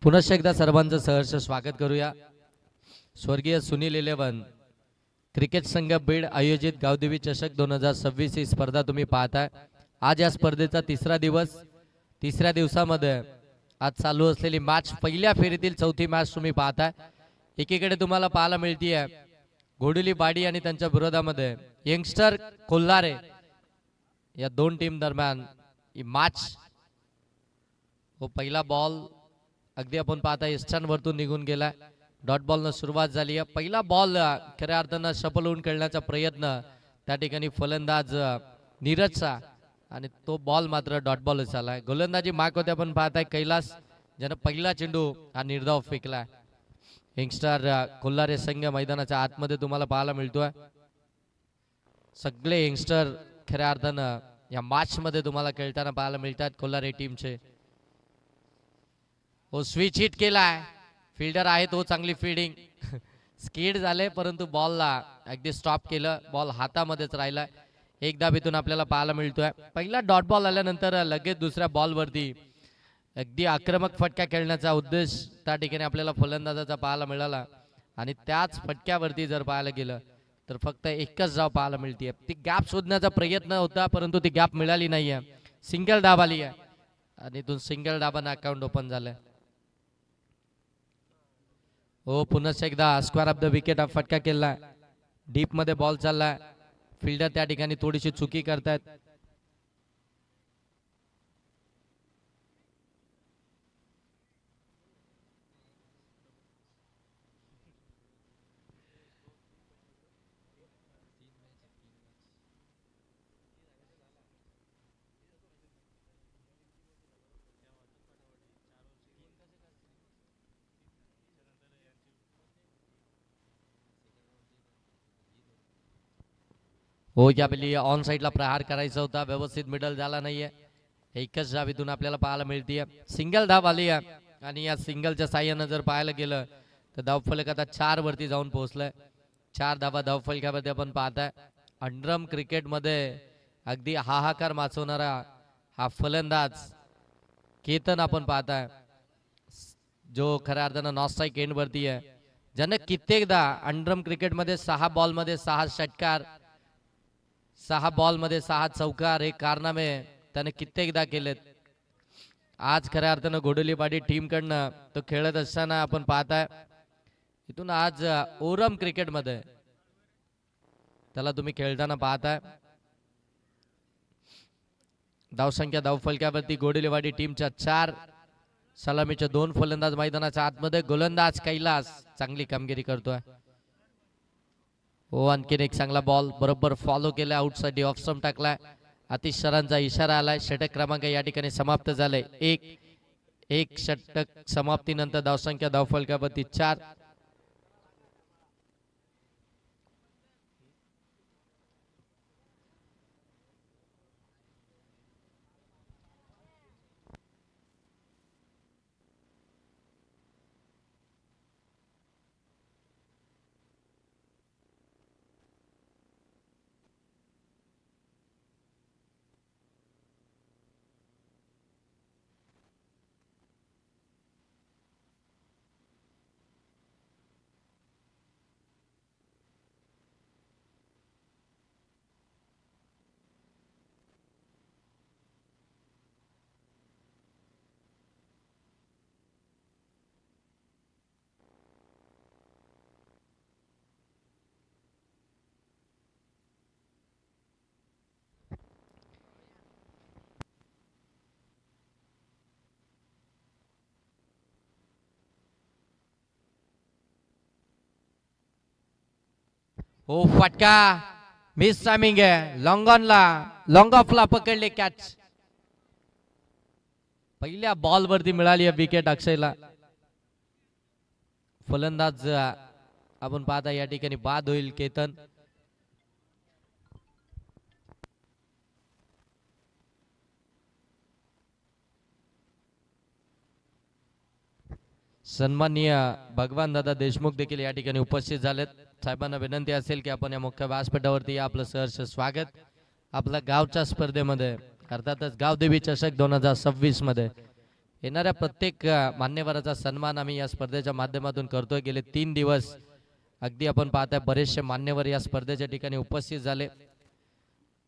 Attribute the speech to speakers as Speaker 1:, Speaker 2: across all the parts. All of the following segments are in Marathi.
Speaker 1: पुनश्च एकदा सर्वांचं सहर्ष स्वागत करूया। स्वर्गीय सुनील 11 क्रिकेट संघ बीड आयोजित गावदेवी चषक 2026 ही स्पर्धा तुम्ही पाहताय। आज या स्पर्धेचा तिसरा दिवस, तिसऱ्या दिवसामध्ये आज चालू असलेली मॅच, पहिल्या फेरीतील चौथी मॅच तुम्ही पाहताय। एकीकडे तुम्हाला पाहायला मिळतीये घोडुली बाडी आणि त्यांच्या विरोधामध्ये यंगस्टर कोल्हारे या दोन टीम दरम्यान ही मॅच। वो पहिला बॉल अगदी आपण पाहता ईस्टर्न वरतून निघून गेलाय। डॉट बॉल न सुरुवात झाली आहे। पहिला बॉल खऱ्या अर्थानं शफल होऊन खेळण्याचा प्रयत्न त्या ठिकाणी फलंदाज नीरजचा, आणि तो बॉल मात्र डॉट बॉल झालाय। गोलंदाजी मार्क होते आपण पाहताय कैलास, ज्याने पहिला चेंडू हा निर्धाव फेकलाय। यंगस्टर कोल्हारे संघ मैदानाच्या आतमध्ये तुम्हाला पाहायला मिळतोय। सगळे यंगस्टर खऱ्या अर्थानं या मॅच मध्ये तुम्हाला खेळताना पाहायला मिळतात कोल्हारे टीमचे। हो, स्विच हिट केलाय, फिल्डर आहे तो, चांगली फील्डिंग स्किड झाले, परंतु बॉलला अगदी स्टॉप केलं, बॉल हातामध्येच राहिला। एक धाबीतून आपल्याला पाहायला मिळतोय। पहिला डॉट बॉल आल्यानंतर लगेच दुसऱ्या बॉल वरती अगदी आक्रमक फटका खेळण्याचा उद्देश त्या ठिकाणी आपल्याला फलंदाजाचा पाहायला मिळाला, आणि त्याच फटक्यावरती जर पाहायला गेलं तर फक्त एकच धाव पाहायला मिळते। ती गॅप शोधण्याचा प्रयत्न होता, परंतु ती गॅप मिळाली नाहीये। सिंगल धाव आली आहे आणि इथून सिंगल धावानं अकाउंट ओपन झालंय। हो, पुन्हा एकदा स्क्वेअर ऑफ द विकेट हा फटका केलाय। डीप मध्ये बॉल चाललाय, फिल्डर त्या ठिकाणी थोडीशी चुकी करतायत। हो, यावेळी ऑन साइडला प्रहार करायचा होता, व्यवस्थित मिडल झाला नाहीये। एकच धावीतून आपल्याला पाहायला मिळतीये सिंगल धाव आली आहे, आणि या सिंगलच्या साह्यानं जर पाहायला गेलं तर धावफलक आता 4 वरती जाऊन पोहोचलाय। 4 धावा धावफलकावरती आपण पाहताय। अंडरम क्रिकेट मध्ये अगदी हाहाकार माचवणारा हा फलंदाज केतन आपण पाहताय, जो खऱ्या अर्थानं नॉस्ट्राईक एंड वरती आहे, ज्याने कित्येकदा अंडरम क्रिकेट मध्ये 6 बॉल मध्ये 6 षटकार, 6 बॉल मध्ये 6 चौकार हे कारनामे त्याने कित्येकदा केलेत। आज खऱ्या अर्थानं घोडुलीबाडी टीम कडनं तो खेळत असताना आपण पाहताय, इथून आज ओरम क्रिकेट मध्ये त्याला तुम्ही खेळताना पाहताय। धावसंख्या धावफलकावरती घोडुलीबाडी टीमच्या 4, सलामीचे 2 फलंदाज मैदानाच्या आतमध्ये। गोलंदाज कैलास चांगली कामगिरी करतोय। हो, आणखीन एक चांगला बॉल बरोबर फॉलो केला, आउटसाइड ऑफ स्टंप टाकलाय। आतिश सरांचा इशारा आलाय। षटक क्रमांक या ठिकाणी समाप्त झाले। एक षटक समाप्तीनंतर धावसंख्या धावफलकावरती 4। हो, फटका मिस टायमिंग आहे। लॉंग ऑफला पकडले कॅच। पहिल्या बॉल वरती मिळाली आहे विकेट अक्षयला। फलंदाज आपण पाहता या ठिकाणी बाद होईल केतन। सन्माननीय भगवान दादा देशमुख देखील या ठिकाणी उपस्थित झालेत। साहेबांना विनंती असेल की आपण या मुख्य व्यासपीठावरती आपलं सहर्ष स्वागत आपल्या गावच्या स्पर्धेमध्ये, अर्थातच गावदेवी चषक 2026 मध्ये येणाऱ्या प्रत्येक मान्यवराचा सन्मान आम्ही या स्पर्धेच्या माध्यमातून करतोय. गेले 3 दिवस अगदी आपण पाहताय बरेचसे मान्यवर या स्पर्धेच्या ठिकाणी उपस्थित झाले.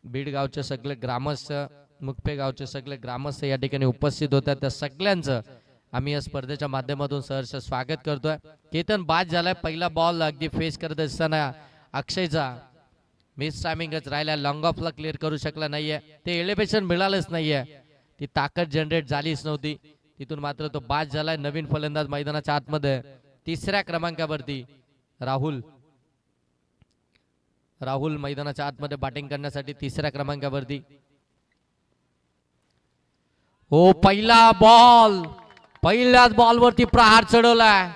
Speaker 1: बीड गावचे सगळे ग्रामस्थ, मुखपे गावचे सगळे ग्रामस्थ या ठिकाणी उपस्थित होत्या. त्या सगळ्यांचं आम्ही या स्पर्धेच्या माध्यमातून सहर्ष स्वागत करतोय. केतन बाद झालाय. पहिला बॉल अगदी फेस करत असताना अक्षयचा मिस टायमिंगच राहिला. लॉंग ऑफला क्लिअर करू शकला नाहीये. ते एलिव्हेशन मिळालंच नाहीये. ती ताकद जनरेट झालीच नव्हती. तिथून मात्र तो बाद झालाय. नवीन फलंदाज मैदानाच्या आतमध्ये तिसऱ्या क्रमांकावरती राहुल मैदानाच्या आतमध्ये बॅटिंग करण्यासाठी तिसऱ्या क्रमांकावरती. हो पहिला बॉल, पहिल्याच बॉलवरती प्रहार चढवलाय.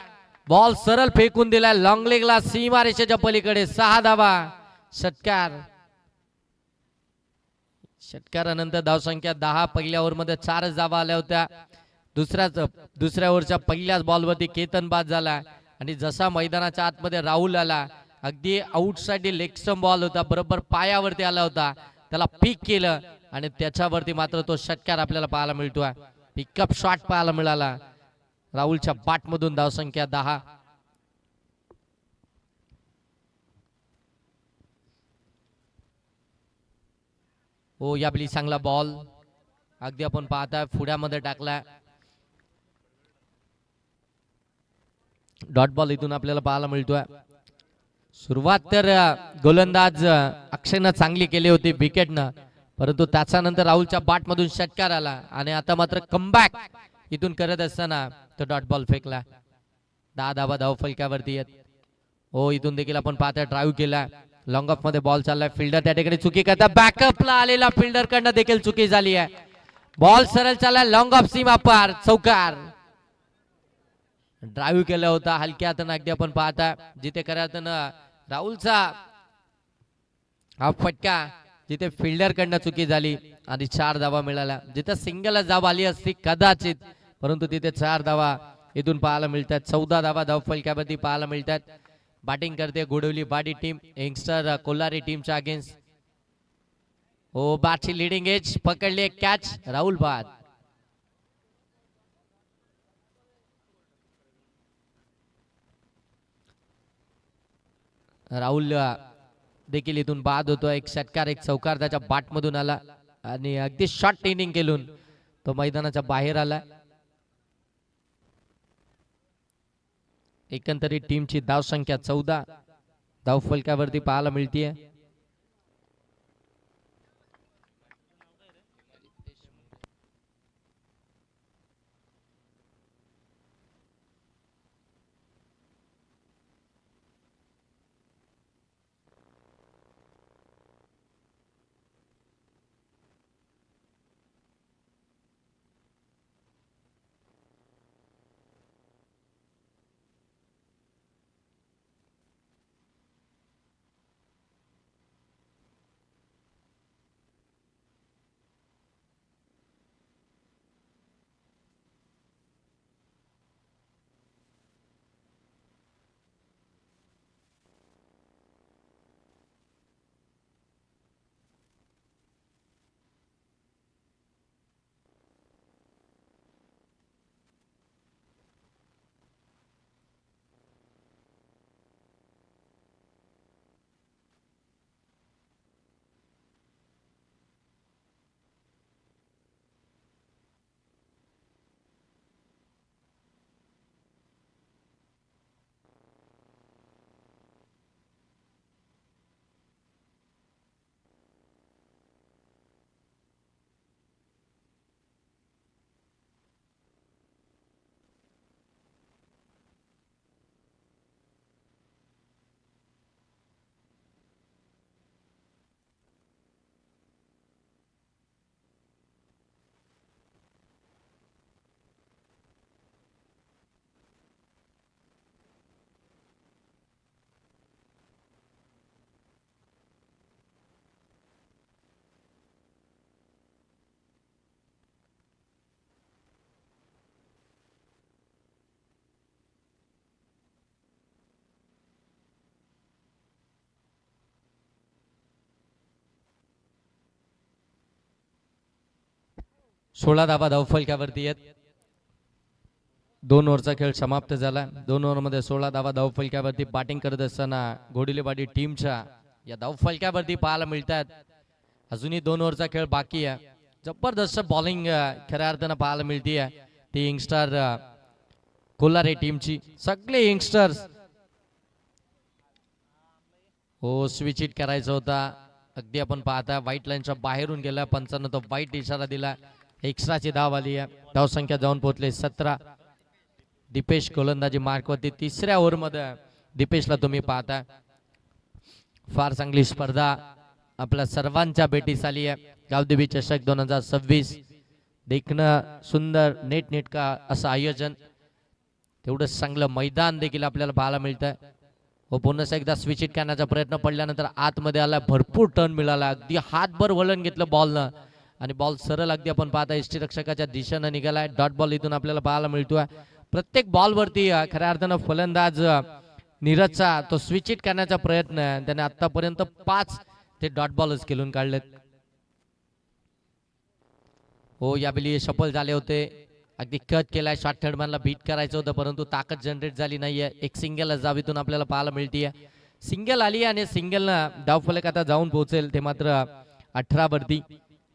Speaker 1: बॉल सरळ फेकून दिलाय लॉंग लेगला सीमा रेषेच्या पलीकडे. 6 धावा. षटकारानंतर धावसंख्या 10. पहिल्या ओव्हरमध्ये 4 धावा आल्या होत्या. दुसऱ्या ओव्हरच्या पहिल्याच बॉलवरती केतन बाद झाला आणि जसा मैदानाच्या आतमध्ये राहुल आला, अगदी आउटसाइड लेग स्टंप बॉल होता, बरोबर पायावरती आला होता, त्याला पिक केलं आणि त्याच्यावरती मात्र तो षटकार आपल्याला पाहायला मिळतोय. पिकअप शॉट पाहायला मिळाला राहुलच्या बॅटमधून. धावसंख्या 10. हो यावेळी चांगला बॉल अगदी आपण पाहताय पुढ्यामध्ये टाकलाय. डॉट बॉल इथून आपल्याला पाहायला मिळतोय. सुरुवात तर गोलंदाज अक्षयनं चांगली केली होती विकेटनं, परंतु त्याच्यानंतर राहुलच्या बॅटमधून षटकार आला आणि आता मात्र कमबॅक इथून करत असताना तो डॉट बॉल फेकला. 10 धावा धावफलकावरती येत. हो इथून देखील आपण पाहताय ड्राईव्ह केला. लॉंग ऑफ मध्ये बॉल चाललाय. फिल्डर त्या ठिकाणी चुकी करता. बॅकअपला आलेला फिल्डर कडनं देखील चुकी झाली आहे. बॉल सरळ चाललाय लॉंग ऑफ सीमा पार. चौकार. ड्राईव्ह केला होता हलक्या हाताने अगदी आपण पाहता. जिथे खऱ्या हातानं राहुलचा हा फटका, जिथे फिल्डर कडनं चुकी झाली आणि 4 धावा मिळाल्या. जिथे सिंगल धाव आली असती कदाचित, परंतु तिथे 4 धावा इथून पाहायला मिळतात. 14 धावा धावफलकावरती पाहायला मिळतात. बॅटिंग करते गोडवली बाडी टीम यंगस्टर कोल्हारी टीमच्या अगेन्स्ट. हो बॅटची लिडिंग एज पकडली. कॅच राहुल बाद. राहुल देखील इथून बाद होतो. एक षटकार एक चौकार त्याच्या बॅटमधून आला आणि अगदी शॉर्ट इनिंग केलून तो मैदानाच्या बाहेर आला. एकंदरीत टीमची धावसंख्या 14 धावफलकावरती पाहायला मिळतीये. सोळा धावा धावफलकावरती आहेत. 2 ओव्हरचा खेळ समाप्त झाला. 2 ओव्हरमध्ये 16 धावा धावफलक्यावरती बॅटिंग करत असताना घोडिलेवाडी टीमच्या या धावफलक्यावरती पाहायला मिळतात. अजूनही 2 ओव्हरचा खेळ बाकी आहे. जबरदस्त बॉलिंग खऱ्या अर्थानं पाहायला मिळते ती यंगस्टर कोलारे टीमची. सगळे यंगस्टर्स हो स्विच इट करायचा होता. अगदी आपण पाहता व्हाईट लाईनच्या बाहेरून गेला. पंचांना तो वाईट इशारा दिला. एक्स्ट्राची धाव आली आहे. धावसंख्या जाऊन पोहोचले 17. दीपेश गोलंदाजी मार्कवरती. तिसऱ्या ओव्हरमध्ये दीपेशला तुम्ही पाहता फार चांगली स्पर्धा आपल्या सर्वांच्या भेटीस आली आहे. गावदेवी चषक 2026 देखणं सुंदर नेटनेटका असं आयोजन, तेवढंच चांगलं मैदान देखील आपल्याला पाहायला मिळतंय. व पुन्हा एकदा स्विच इट करण्याचा प्रयत्न पडल्यानंतर आतमध्ये आला. भरपूर टर्न मिळाला. अगदी हातभर वळण घेतलं बॉलनं आणि बॉल सरळ अगदी आपण पाहता यष्टीरक्षकाच्या दिशेनं निघालाय. डॉट बॉल इथून आपल्याला पाहायला मिळतोय. प्रत्येक बॉलवरती खऱ्या अर्थानं फलंदाज नीरजचा तो स्विच इट करण्याचा प्रयत्न आहे. त्याने आतापर्यंत 5 ते डॉट बॉलच खेळून काढलेत. हो यावेळी सफल झाले होते. अगदी कट केलाय. शॉर्ट थर्डमॅनला बीट करायचं होतं परंतु ताकद जनरेट झाली नाहीये. एक सिंगल जावीतून आपल्याला पाहायला मिळतीये. सिंगल आली आणि सिंगलनं धावफलक आता जाऊन पोहोचेल ते मात्र 18 वरती.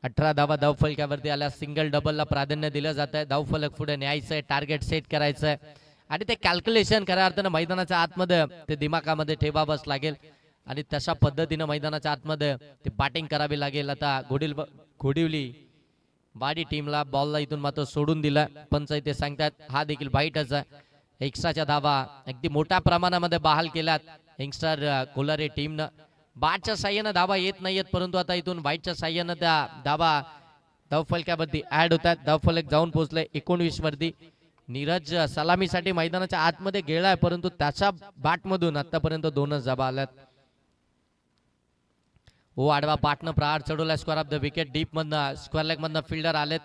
Speaker 1: 18 धावा धावफलकावरती आल्या. सिंगल डबलला प्राधान्य दिलं जात आहे. धावफलक पुढे न्यायचंय. टार्गेट सेट करायचंय आणि ते कॅल्क्युलेशन खऱ्या अर्थानं मैदानाच्या आतमध्ये ते दिमागामध्ये ठेवावंच लागेल आणि तशा पद्धतीनं मैदानाच्या आतमध्ये ते बॅटिंग करावी लागेल. आता घोडिवली वाडी टीमला बॉलला इथून मात्र सोडून दिला. पंच इथे सांगतात हा देखील वाईटच आहे. एक्स्ट्राच्या धावा अगदी मोठ्या प्रमाणामध्ये बहाल केल्यात यंगस्टर कोलारे टीमनं. बॅटच्या साह्यानं धावा येत नाहीयेत परंतु आता इथून वाईटच्या साह्यानं त्या धावा धावफलकावरती ऍड होतात. धावफलक जाऊन पोहोचले 19 वरती. नीरज सलामीसाठी मैदानाच्या आतमध्ये गेलाय परंतु त्याच्या बॅटमधून आतापर्यंत 2च धावा आल्यात. हो आडवा पाटनं प्रहार चढवला. Square of the wicket. Deep मधनं स्क्वेअर लेग मधनं फिल्डर आलेत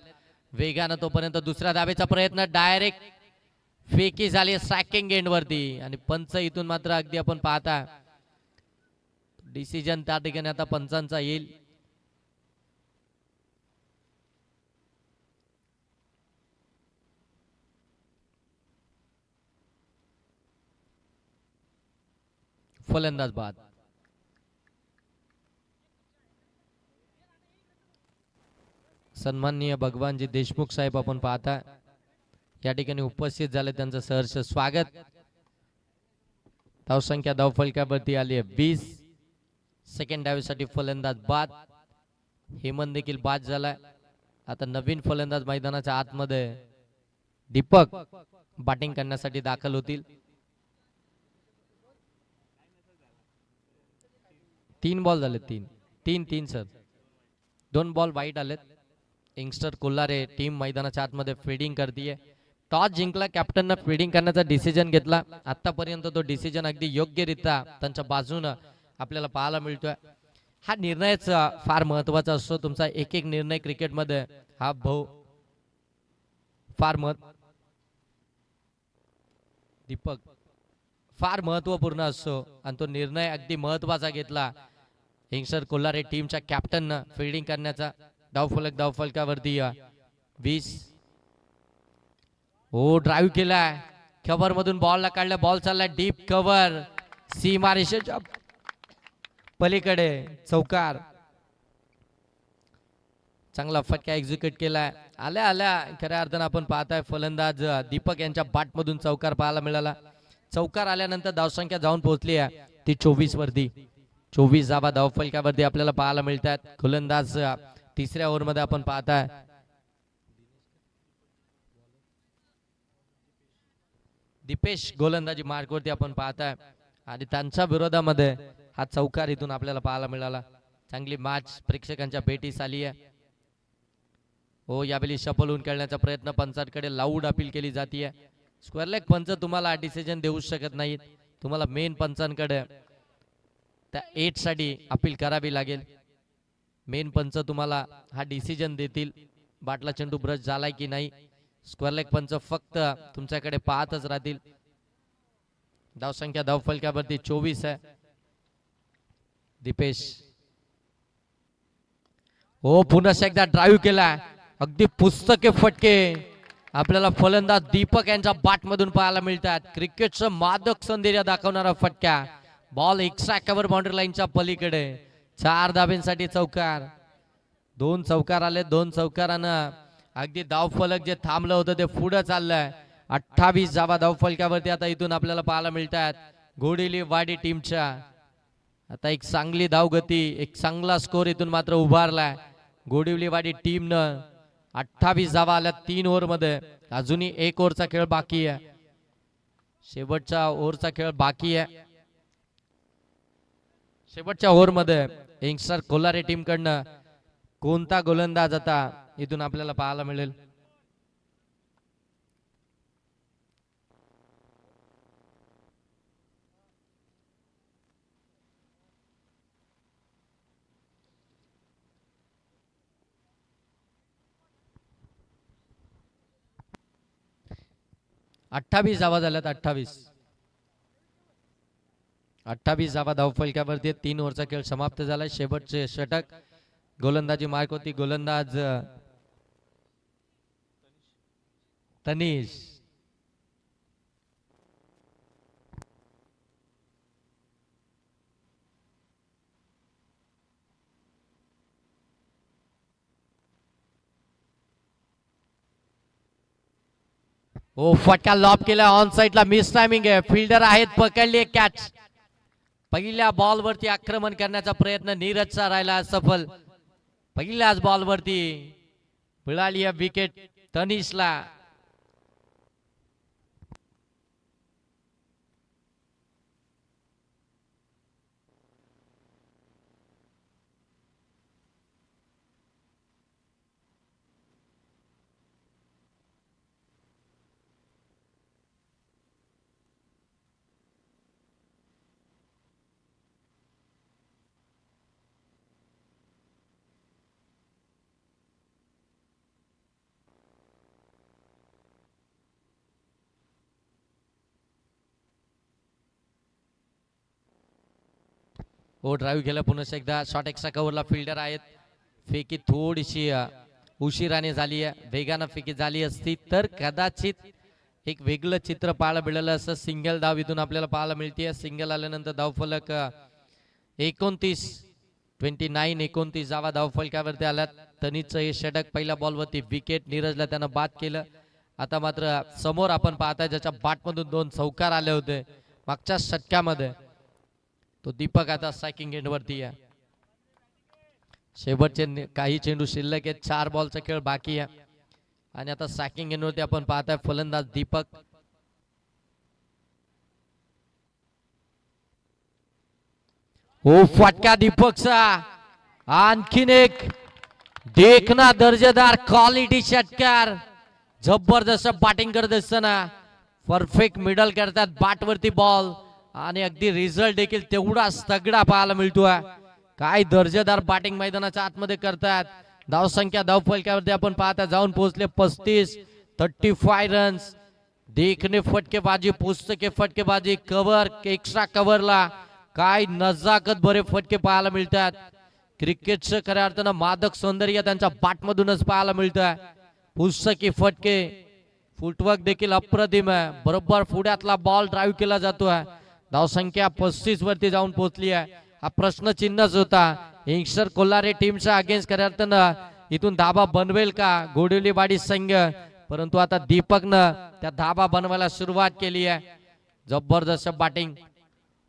Speaker 1: वेगानं. तोपर्यंत दुसऱ्या धावेचा प्रयत्न डायरेक्ट फेकी झाली स्ट्रायकिंग एंड वरती आणि पंच इथून मात्र अगदी आपण पाहता डिसिजन त्या ठिकाणी आता पंचांचा येईल. फलंदाज बाद. सन्माननीय भगवानजी देशमुख साहेब आपण पाहता या ठिकाणी उपस्थित झाले. त्यांचं सहर्ष स्वागत. धावसंख्या धावफलकावरती आली आहे 20. सेकंड डावीसाठी फलंदाज बाद. हेमंत देखील बाद झालाय. आता नवीन फलंदाज मैदानाच्या आतमध्ये दीपक बॅटिंग करण्यासाठी दाखल होतील. 3 बॉल झाले. 3 सर. 2 बॉल वाईट आलेत. यंगस्टर कोल्हारे टीम मैदानाच्या आतमध्ये फिल्डिंग करतीये. टॉस जिंकला. कॅप्टननं फिल्डिंग करण्याचा डिसिजन घेतला. आतापर्यंत तो डिसिजन अगदी योग्यरित्या त्यांच्या बाजूनं आपल्याला पाहायला मिळतोय. हा निर्णयच फार महत्वाचा असतो. तुमचा एक एक निर्णय क्रिकेटमध्ये हा दीपक फार महत्वपूर्ण असतो आणि तो निर्णय अगदी महत्वाचा घेतला यंगस्टर कोल्हारे टीमच्या कॅप्टननं फिल्डिंग करण्याचा. धावफलकावरती 20. हो ड्राईव्ह केलाय. कव्हर मधून बॉलला काढला. बॉल चाललाय डीप कव्हर सीमा रेषेच्या पलीकडे चौकार. चांगला फटका एक्झिक्यूट केलाय. आल्या खऱ्या अर्थानं आपण पाहताय फलंदाज दीपक यांच्या बॅट मधून चौकार पाहायला मिळाला. चौकार आल्यानंतर धावसंख्या जाऊन पोहोचली आहे ती 24 वरती. 24 धावा धावफलकावरती आपल्याला पाहायला मिळतात. गोलंदाज तिसऱ्या ओव्हरमध्ये आपण पाहताय दीपेश गोलंदाजी मार्कवरती आपण पाहताय आणि त्यांच्या विरोधामध्ये हा चौकार इथून आपल्याला पाहायला मिळाला. चांगली मॅच प्रेक्षकांच्या भेटीस आली आहे. हो यावेळी सफल होऊन खेळण्याचा प्रयत्न पंचांकडे लाऊड अपील केली जाते. स्क्वेअर लेग पंच तुम्हाला डिसिजन देऊ शकत नाहीत. तुम्हाला मेन पंचांकडे त्या 8 साठी अपील करावी लागेल. मेन पंच तुम्हाला हा डिसिजन देतील बाटला चेंडू ब्रश झालाय की नाही. स्क्वेअर लेग पंच फक्त तुमच्याकडे पाहतच राहतील. धावसंख्या धावफलकावरती 24 आहे. दीपेश हो पुन्हा एकदा ड्राईव्ह केला. अगदी पुस्तके फटके आपल्याला फलंदाज दीपक यांच्या बॅट मधून पाहायला मिळतात. क्रिकेटचं मादक सौंदर्य दाखवणारा फटका. बॉल एक्स्ट्रा कव्हर बाउंड्री लाईनच्या पलीकडे. 4 धाब्यांसाठी चौकार. 2 चौकार आले. 2 चौकारानं अगदी धावफलक जे थांबलं होतं ते पुढे चाललंय. 28 धावा धावफलकावरती आता इथून आपल्याला पाहायला मिळतात घोडेली वाडी टीमच्या. आता एक चांगली धावगती, एक चांगला स्कोर इथून मात्र उभारलाय घोडिवलीवाडी टीमनं. 28 धावा आल्या 3 ओव्हर मध्ये. अजूनही 1 ओव्हरचा खेळ बाकी आहे. शेवटच्या ओव्हरचा खेळ बाकी आहे. शेवटच्या ओव्हर मध्ये यंगस्टर कोलारे टीम कडनं कोणता गोलंदाज आता इथून आपल्याला पाहायला मिळेल. अठ्ठावीस धावा झाल्यात. 28 धावा धावफलकावरती. 3 ओव्हरचा खेळ समाप्त झालाय. शेवटचे षटक गोलंदाजी मार्क होती. गोलंदाज तनिष. ओ फटका लॉब केला. ऑन साइडला मिस टायमिंग आहे. फिल्डर आहेत, पकडली कॅच. पहिल्या बॉल वरती आक्रमण करण्याचा प्रयत्न नीरजचा राहिला सफल. पहिल्याच बॉल वरती मिळाली आहे विकेट तनिषला. हो ड्राईव्ह केला पुन्हा एकदा. शॉट एक्स्ट्रा कव्हरला फिल्डर आहेत. फेकी थोडीशी उशिराने झाली आहे. वेगानं फेकी झाली असती तर कदाचित एक वेगळं चित्र पाहायला मिळालं असं. सिंगल धाव इथून आपल्याला पाहायला मिळते. सिंगल आल्यानंतर धावफलक 29 धावा धावफलकावरती आल्यात. तनिषचं हे षटक पहिल्या बॉलवरती विकेट. नीरजला त्यानं बाद केलं. आता मात्र समोर आपण पाहताय ज्याच्या बॅटमधून 2 चौकार आले होते मागच्या षटकामध्ये, तो दीपक आता स्ट्रायकिंग एंड वरती आहे. शेवटचे काही चेंडू शिल्लक आहेत. 4 बॉलचा खेळ बाकी आहे आणि आता स्ट्रायकिंग एंड वरती आपण पाहताय फलंदाज दीपक. हो फटका दीपकचा. आणखीन एक देखना दर्जेदार क्वालिटी षटकार. जबरदस्त बॅटिंग करत असताना परफेक्ट मिडल करतात बॅट वरती बॉल आणि अगदी रिझल्ट देखील तेवढाच तगडा पाहायला मिळतोय. काय दर्जेदार बॅटिंग मैदानाच्या आतमध्ये करतात. धावसंख्या धावफलकावरती आपण पाहता जाऊन पोहोचले 35 रन्स. देखणे फटकेबाजी, पुस्तके फटकेबाजी, कव्हर एक्स्ट्रा कव्हरला काय नजाकत भरे फटके पाहायला मिळतात. क्रिकेटचं खऱ्या अर्थानं मादक सौंदर्य त्यांच्या बॅटमधूनच पाहायला मिळतंय. पुस्तकी फटके, फुटवर्क देखील अप्रतिम आहे. बरोबर पुढ्यातला बॉल ड्राईव्ह केला जातोय. धावसंख्या 35 वरती जाऊन पोहोचली आहे. हा प्रश्न चिन्हच होता. यंगस्टर कोल्हारे टीमच्या अगेन्स्ट खऱ्या अर्थानं इथून धाबा बनवेल का घोडिवलीवाडी संघ, परंतु आता दीपकनं त्या धाबा बनवायला सुरुवात केली आहे. जबरदस्त बॅटिंग.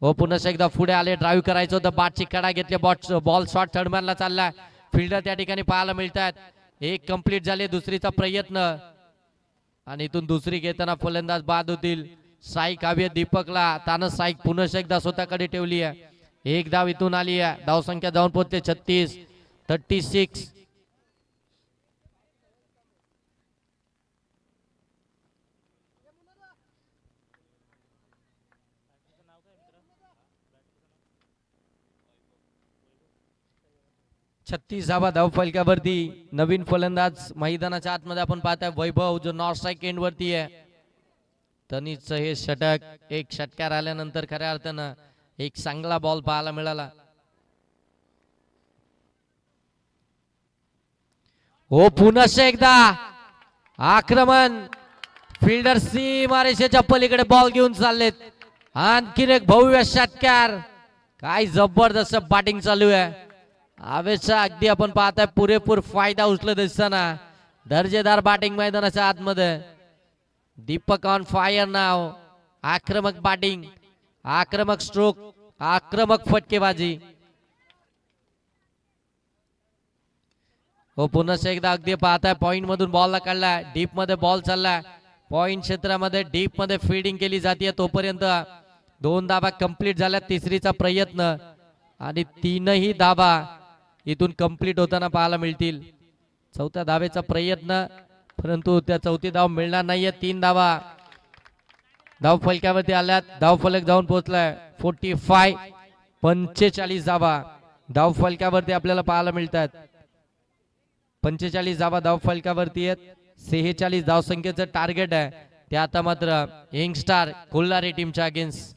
Speaker 1: हो पुन्हा एकदा पुढे आले. ड्राईव्ह करायचं होतं. बॅटची कडा घेतली. बॉल शॉट थर्डमॅनला चालला. फिल्डर त्या ठिकाणी पाहायला मिळतात. एक कंप्लीट झाले. दुसरीचा प्रयत्न आणि इथून दुसरी घेताना फलंदाज बाद होतील. स्ट्राईक हवी दीपकला. त्यानं स्ट्राईक पुन्हा एकदा स्वतःकडे ठेवली आहे. एक धाव इथून आली आहे. धावसंख्या जाऊन पोहोचते 36. धावा धावफलकावरती. नवीन फलंदाज मैदानाच्या आतमध्ये आपण पाहताय वैभव, जो नॉर्थ स्ट्राईक एंड वरती आहे. तनिषचं हे षटक, एक षटकार आल्यानंतर खऱ्या अर्थानं एक चांगला बॉल पाहायला मिळाला. हो पुन्हा एकदा आक्रमण फिल्डर सीमारेषेच्या पलीकडे बॉल घेऊन चाललेत. आणखीन एक भव्य षटकार. काय जबरदस्त बॅटिंग चालू आहे. आवेशचा अगदी आपण पाहताय पुरेपूर फायदा उचलत असताना दर्जेदार बॅटिंग मैदानाच्या आतमध्ये दीपक ऑन फायर नाव. आक्रमक बॅटिंग, आक्रमक स्ट्रोक, आक्रमक फटकेबाजी. हो पुन्हा एकदा अगदी पाहताय पॉइंट मधून बॉलला काढलाय. डीप मध्ये बॉल चाललाय. पॉइंट क्षेत्रामध्ये डीप मध्ये फील्डिंग केली जाते. तोपर्यंत 2 धाबा कंप्लीट झाल्या. तिसरीचा प्रयत्न आणि 3ही धाबा इथून कंप्लीट होताना पाहायला मिळतील. चौथ्या धावेचा प्रयत्न परंतु त्या चौथी धाव मिळणार नाहीये. 3 धावा धाव फलकावरती आल्यात. धाव फलक जाऊन पोहोचलाय 45. 45 धावा धाव फलकावरती आपल्याला पाहायला मिळतात. 45 धावा धाव फलकावरती आहेत. 46 धाव संख्येचं टार्गेट आहे. ते आता मात्र यंगस्टार कोल्हारी टीमच्या अगेन्स्ट.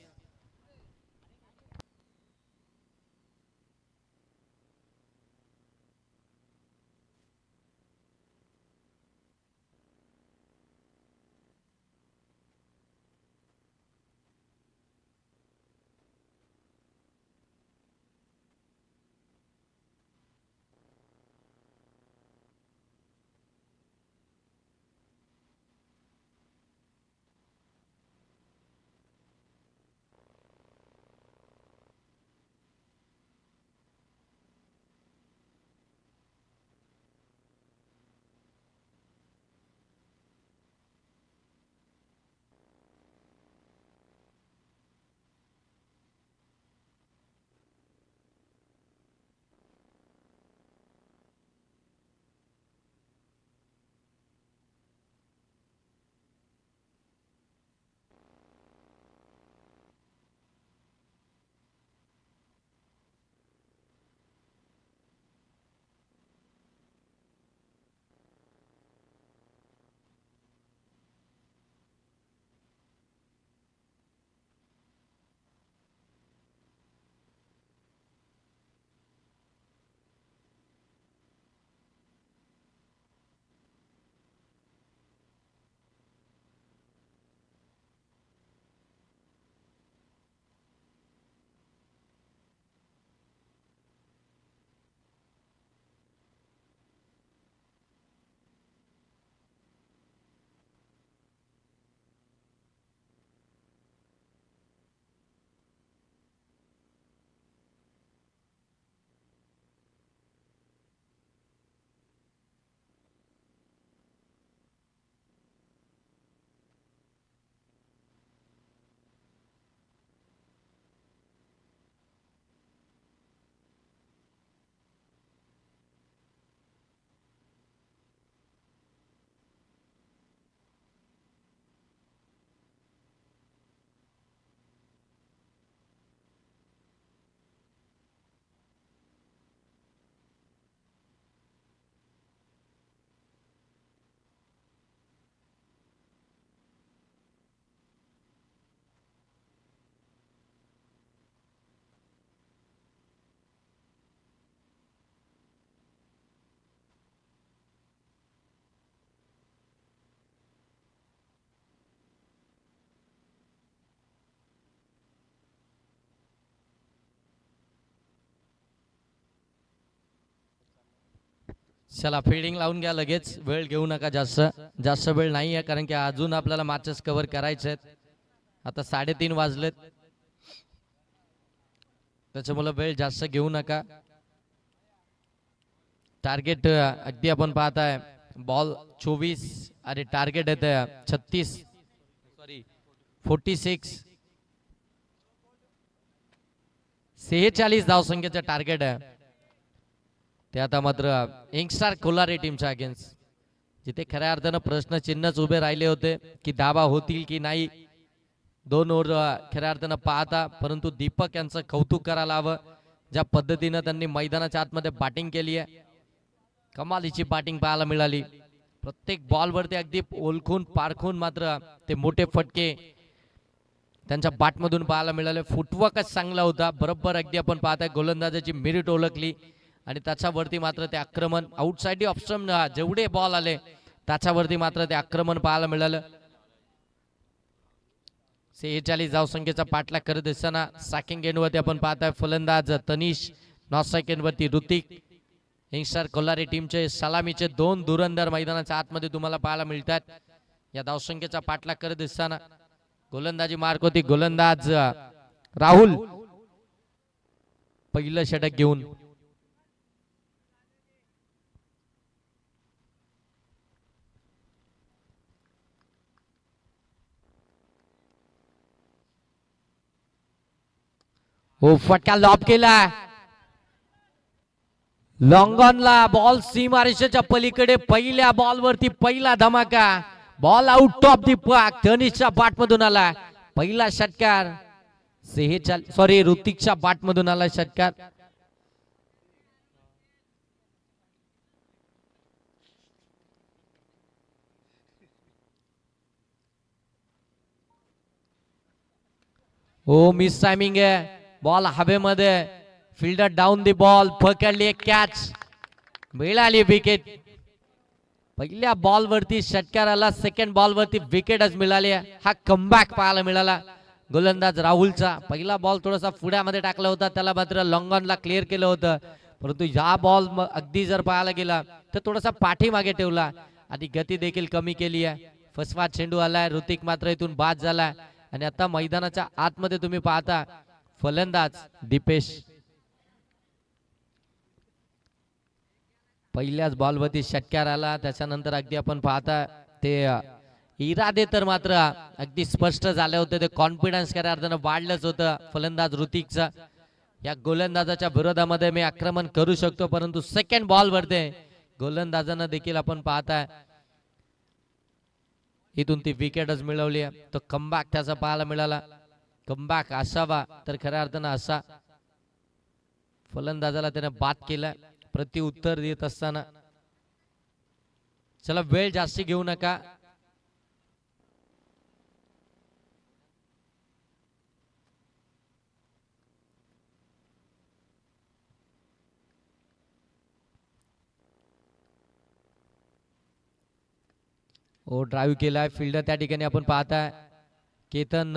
Speaker 1: चला फिल्डिंग लावून घ्या लगेच. वेळ घेऊ नका जास्त वेळ नाही आहे कारण की अजून आपल्याला मॅचेस कव्हर करायचे आहेत. आता 3:30 वाजलेत त्याच्यामुळे वेळ जास्त घेऊ नका. टार्गेट अगदी आपण पाहताय बॉल 24 आणि टार्गेट येते 46 46 धावसंख्येचं टार्गेट आहे. ते आता मात्र यंगस्टार कोल्हारी टीमच्या अगेन्स्ट जिथे खऱ्या अर्थानं प्रश्नचिन्हच उभे राहिले होते की धावा होतील की नाही. 2 ओव्हर खऱ्या अर्थानं पाहता परंतु दीपक यांचं कौतुक करायला हवं. ज्या पद्धतीनं त्यांनी मैदानाच्या आतमध्ये बॅटिंग केली आहे कमालीची बॅटिंग पाहायला मिळाली. प्रत्येक बॉलवरती अगदी ओळखून पारखून मात्र ते मोठे फटके त्यांच्या बॅटमधून पाहायला मिळाले. फुटवर्कच चांगला होता. बरोबर अगदी आपण पाहताय गोलंदाजाची मेरिट ओळखली आणि त्याच्यावरती मात्र ते आक्रमण आउटसाइड ऑफ स्टंप जेवढे बॉल आले त्याच्यावरती मात्र ते आक्रमण पाहायला मिळालं. 46 धावसंख्येचा पाठलाग करत असताना सॅकिंग एंडवरती आपण पाहताय फलंदाज तनिष, नॉट एंडवरती ऋतिक. यंगस्टर कोल्हारी टीमचे सलामीचे 2 धुरंधर मैदानाच्या आतमध्ये तुम्हाला पाहायला मिळतात. या धावसंख्येचा पाठलाग करत असताना गोलंदाजी मार्क होती गोलंदाज राहुल पहिलं षटक घेऊन. हो फटका लॉब केला. लॉंग ऑनला बॉल सीमारेषेच्या पलीकडे पहिल्या बॉलवरती पहिला धमाका. बॉल आउट ऑफ दी पाक. तनिषच्या बॅटमधून आला पहिला षटकार. 46 ऋतिकच्या बॅटमधून आला षटकार. हो मिस टायमिंग आहे. बॉल हवेमध्ये. Fielder down the ball. पकडली कॅच. मिळाली विकेट. पहिल्या बॉल वरती षटकार आला. सेकंड बॉल वरती विकेटच मिळाली. हा कमबॅक पाहायला मिळाला गोलंदाज राहुलचा. पहिला बॉल थोडासा पुढ्यामध्ये टाकला होता, त्याला मात्र लॉंग ऑनला क्लिअर केलं होतं. परंतु या बॉल अगदी जर पाहायला गेला तर थोडासा पाठीमागे ठेवला आणि गती देखील कमी केली आहे. फसवा चेंडू आलाय. ऋतिक मात्र इथून बाद झालाय आणि आता मैदानाच्या आतमध्ये तुम्ही पाहता फलंदाज दीपेश. पहिल्याच बॉलवरती षटकार आला. त्याच्यानंतर अगदी आपण पाहता ते इरादे तर मात्र अगदी स्पष्ट झाले होते. ते कॉन्फिडन्स खऱ्या अर्थानं वाढलंच होतं फलंदाज ऋतिकचा. या गोलंदाजाच्या विरोधामध्ये मी आक्रमण करू शकतो, परंतु सेकंड बॉल वरती गोलंदाजानं देखील आपण पाहताय इथून ती विकेटच मिळवली आहे. तो कमबॅक त्याचा पाहायला मिळाला. कमबॅक असावा तर खऱ्या अर्थानं असा. फलंदाजाला त्याने बाद केलाय प्रति उत्तर देत असताना. चला वेळ जास्ती घेऊ नका. ओ ड्राईव्ह केलाय. फिल्डर त्या ठिकाणी आपण पाहताय केतन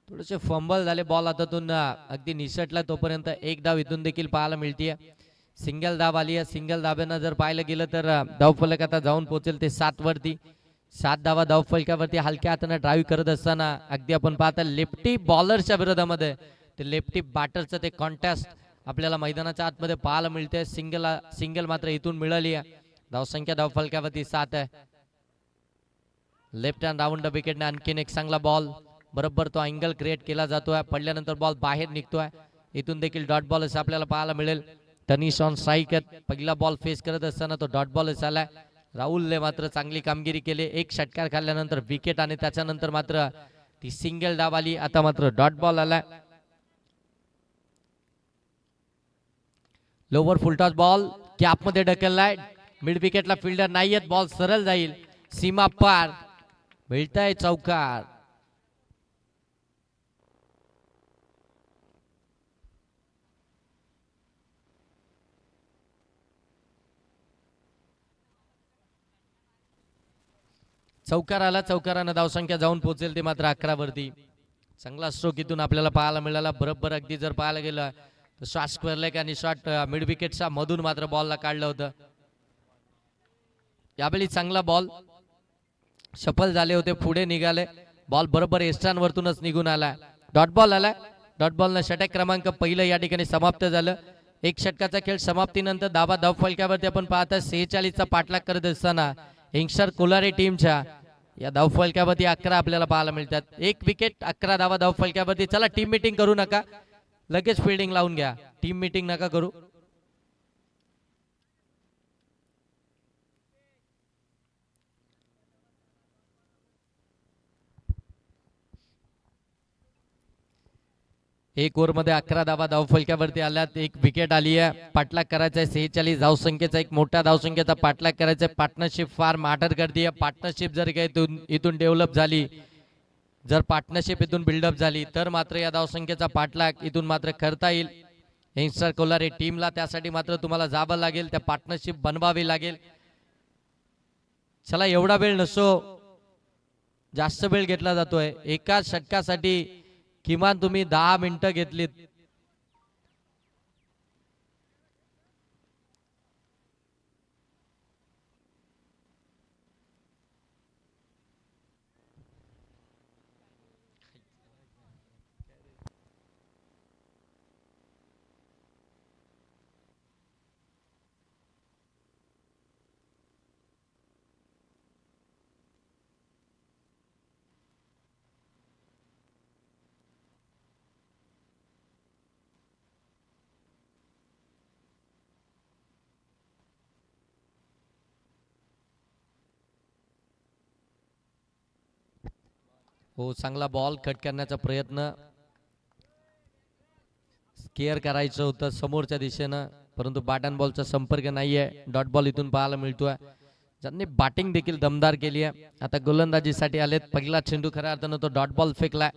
Speaker 1: थोडेसे फंबल झाले. बॉल हातातून अगदी निसटला. तोपर्यंत एक धाव इथून देखील पाहायला मिळते. सिंगल धाव आली आहे. सिंगल धाब्यानं जर पाहिलं गेलं तर धावफलक आता जाऊन पोहोचेल ते 7 वरती. 7 धावा धावफलकावरती हलक्या हाताने ड्राईव्ह करत असताना अगदी आपण पाहता लेफ्टी बॉलरच्या विरोधामध्ये ते लेफ्टी बॅटरचं ते कॉन्टेस्ट आपल्याला मैदानाच्या आतमध्ये पाहायला मिळते. सिंगल मात्र इथून मिळाली आहे. धावसंख्या धावफलकावरती 7 आहे. लेफ्ट हँड राऊंड विकेटने आणखीन एक चांगला बॉल. बरोबर तो अँगल क्रिएट केला जातोय. पडल्यानंतर बॉल बाहेर निघतोय. इथून देखील डॉट बॉल असं आपल्याला पाहायला मिळेल. Tanish on strike. पहिला बॉल फेस करत असताना तो डॉट बॉल आलाय. राहुलने मात्र चांगली कामगिरी केली. एक षटकार खाल्ल्यानंतर विकेट आणि त्याच्यानंतर मात्र ती सिंगल धाव आली. आता मात्र डॉट बॉल आलाय. लोवर फुलटॉस बॉल कॅप मध्ये ढकललाय. मिड विकेटला फिल्डर नाहीयेत. बॉल सरळ जाईल. सीमा पार. मिळताय चौकार. चौकार आला. चौकारानं धावसंख्या जाऊन पोहोचेल ते मात्र 11 वरती. चांगला स्ट्रोक इथून आपल्याला पाहायला मिळाला. बरोबर अगदी जर पाहायला गेलं तर शॉट स्क्वेअर लेग आणि शॉट मिड विकेटच्या मधून मात्र बॉलला काढलं होतं. यावेळी चांगला बॉल सफल झाले होते. पुढे निघाले. बॉल बरोबर एस्टांवरतूनच निघून आला. डॉट बॉल आला. डॉट बॉलनं षटक क्रमांक पहिलं या ठिकाणी समाप्त झालं. एक षटकाचा खेळ समाप्तीनंतर धावा धावफलकावरती आपण पाहता 46 चा पाठलाग करत असताना यंगस्टर कोल्हारी टीमच्या या धावफलकावरती 11 आपल्याला पाहायला मिळतात. एक विकेट 11 धावा धावफलकावरती. चला टीम मीटिंग करू नका. लगेच फिल्डिंग लावून घ्या. टीम मीटिंग नका करू. एक ओव्हर मध्ये 11 धावा धावफलकावरती आल्यात. एक विकेट आली आहे. पाठलाग करायचा आहे 46 धावसंख्येचा. एक मोठा धावसंख्येचा पाठलाग करायचा आहे. पार्टनरशिप फार मॅटर करते. पार्टनरशिप जर काही इथून डेव्हलप झाली, जर पार्टनरशिप इथून बिल्डअप झाली तर मात्र या धावसंख्येचा पाठलाग इथून मात्र करता येईल. यंगस्टर कोल्हारी टीमला त्यासाठी मात्र तुम्हाला जावं लागेल. त्या पार्टनरशिप बनवावी लागेल. चला एवढा वेळ नसो, जास्त वेळ घेतला जातोय. एका षटकासाठी किमान तुम्ही 10 मिनिटं घेतलीत. हो, चांगला बॉल कट करण्याचा प्रयत्न, केअर करायचं होतं समोरच्या दिशेनं, परंतु बॅटन बॉलचा संपर्क नाहीये. डॉट बॉल इथून पाहायला मिळतोय. ज्यांनी बॅटिंग देखील दमदार केली आहे. आता गोलंदाजीसाठी आलेत. पहिला चेंडू खऱ्या अर्थानं तो डॉट बॉल फेकलाय.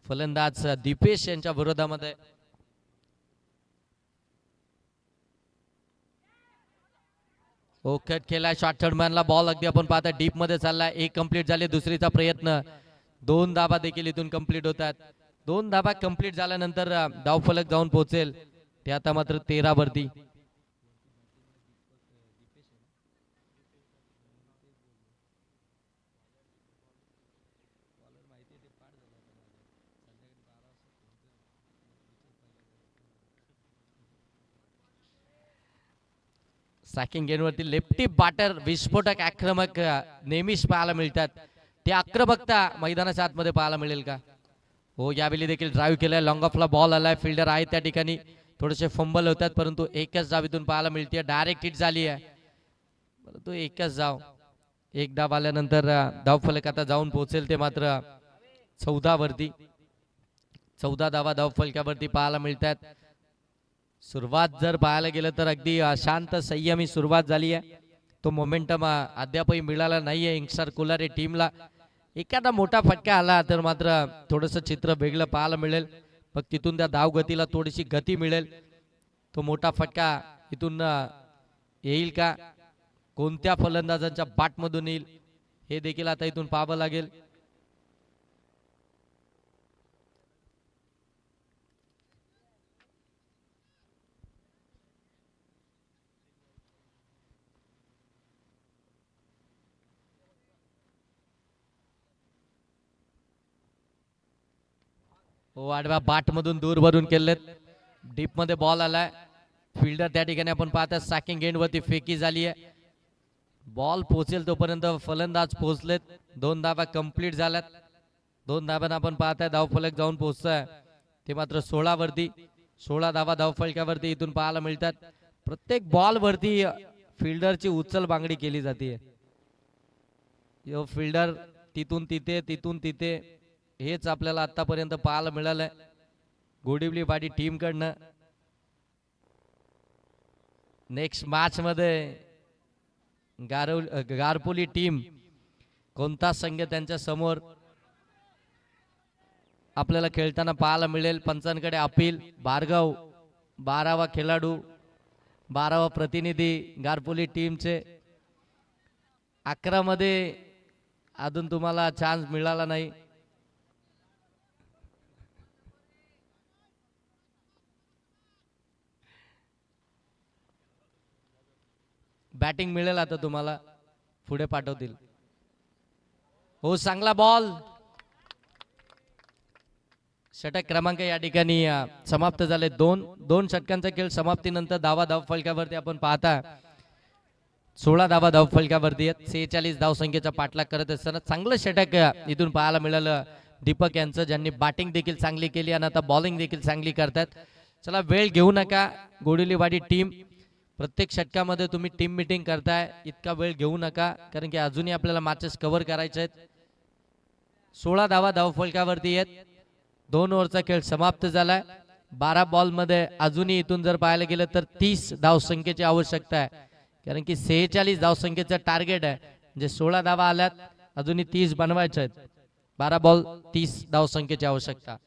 Speaker 1: फलंदाज दीपेश यांच्या विरोधामध्ये. ओ कट केलाय. शॉर्ट थर्डमॅनला बॉल अगदी आपण पाहता डीप मध्ये चाललाय. एक कंप्लीट झाले. दुसरीचा प्रयत्न. 2 धाबा देखील इथून कंप्लीट होतात. 2 धाबा कंप्लीट झाल्यानंतर धावफलक जाऊन पोहोचेल. ते आता मात्र 13 वरती. सॅकिंग गेमवरती लेफ्टी बॅटर विस्फोटक आक्रमक नेहमीच पाहायला मिळतात. ते आक्रमकता मैदानाच्या आतमध्ये पाहायला मिळेल का? हो, यावेळी देखील ड्राईव्ह केलाय. लॉंग ऑफला बॉल आलाय. फिल्डर आहे त्या ठिकाणी. थोडेसे फंबल होतात, परंतु एकच धाव इथून पाहायला मिळते. डायरेक्ट हिट झाली आहे, परंतु एकच धाव. एक धाव आल्यानंतर धावफलक आता जाऊन पोहोचेल ते मात्र 14 वरती. 14 धावा धावफलकावरती पाहायला मिळतात. सुरुवात जर पाहायला गेलं तर अगदी शांत संयमी सुरुवात झाली आहे. तो मोमेंटम अद्यापही मिळाला नाहीये इंक्सर कोलारे टीमला. एखादा मोठा फटका आला तर मात्र थोडंसं चित्र वेगळं पाहायला मिळेल. मग तिथून त्या धाव गतीला थोडीशी गती मिळेल. तो मोठा फटका इथून येईल का? कोणत्या फलंदाजांच्या बॅटमधून येईल हे देखील आता इथून पाहावं लागेल. हो, आडव्या बाट मधून दूर भरून केलेत. डीप मध्ये बॉल आलाय. फिल्डर त्या ठिकाणी आपण पाहता सॅकिंग एंड वरती फेकी झाली आहे. बॉल पोहोचेल तोपर्यंत फलंदाज पोहोचलेत. 2 धावा कंप्लीट झाल्यात. 2 धाव्यांना आपण पाहताय धावफलक जाऊन पोहोचतोय ते मात्र 16 वरती. 16 धावा धावफलकावरती इथून पाहायला मिळतात. प्रत्येक बॉल वरती फिल्डरची उचल बांगडी केली जाते. फिल्डर तिथून तिथे तिथून तिथे हेच आपल्याला आतापर्यंत पाहायला मिळालंय गोडिवली वाडी टीम कडनं. नेक्स्ट मॅच मध्ये गारपोली टीम कोणता संघ त्यांच्या समोर आपल्याला खेळताना पाहायला मिळेल. पंचांकडे अपील. भार्गव 12वा खेळाडू, 12वा प्रतिनिधी गारपोली टीमचे. 11 मध्ये अजून तुम्हाला चान्स मिळाला नाही. बॅटिंग मिळेल आता तुम्हाला, पुढे पाठवतील. हो, चांगला बॉल. षटक क्रमांक या ठिकाणी समाप्त झाले. 2 षटकांचा खेळ समाप्तीनंतर धावा धावफलकावरती आपण पाहता 16 धावा धावफलकावरती आहेत. 46 धावसंख्येचा पाठलाग करत असताना चांगलं षटक इथून पाहायला मिळालं दीपक यांचं, ज्यांनी बॅटिंग देखील चांगली केली आणि आता बॉलिंग देखील चांगली करतात. चला वेळ घेऊ नका गोडिवलीवाडी टीम. प्रत्येक षटकामध्ये तुम्ही टीम मीटिंग करताय, इतका वेळ घेऊ नका, कारण की अजूनही आपल्याला मॅचेस कव्हर करायचे आहेत. 16 धावा धावफलकावरती आहेत. 2 ओव्हरचा खेळ समाप्त झालाय. 12 बॉल मध्ये अजूनही इथून जर पाहायला गेलं तर 30 धावसंख्येची आवश्यकता आहे, कारण की 46 धावसंख्येचं टार्गेट आहे. म्हणजे 16 धावा आल्यात, अजूनही 30 बनवायचे आहेत. 12 बॉल 30 धावसंख्येची आवश्यकता.